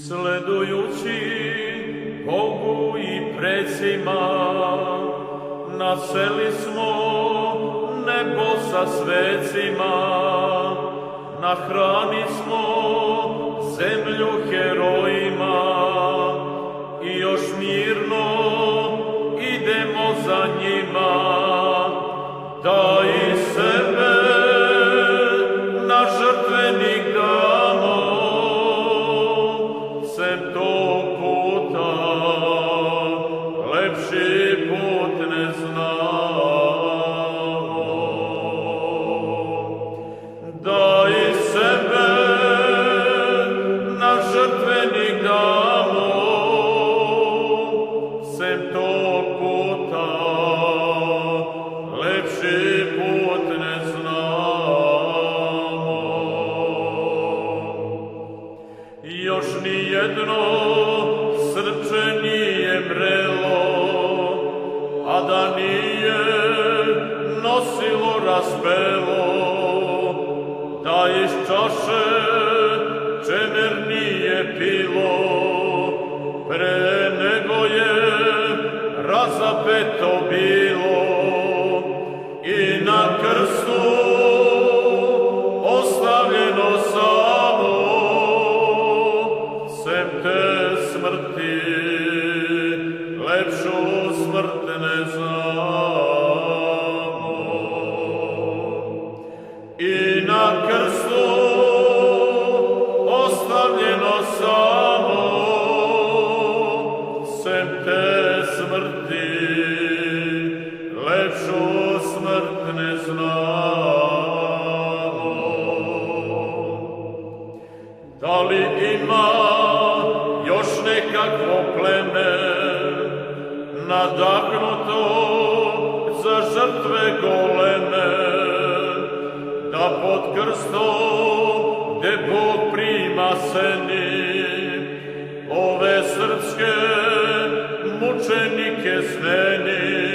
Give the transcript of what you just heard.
Sledujući Bogu i precima, naseli smo nebo sa svecima, nahrani smo zemlju herojima i još mirno idemo za njima, da i sebe na žrtvenik damo, sem tog puta lepši put ne znamo. Da i sebe na žrtvenik damo, sem tog puta lepši put ne znamo. Još nijedno srce nije mrelo, a da nije nosilo raspelo, da iz čaše čemer nije pilo, pre nego je razapeto bilo i na krstu ostavljeno samo, sem te smrti lepšu smrt ne znamo. I na krstu ostavljeno samo, sem te smrti lepšu smrt ne znamo. Da li ima još nekakvo pleme nadahnuto za žrtve goleme, da pod krstom gde Bog prima seni ove srpske mučenike smeni,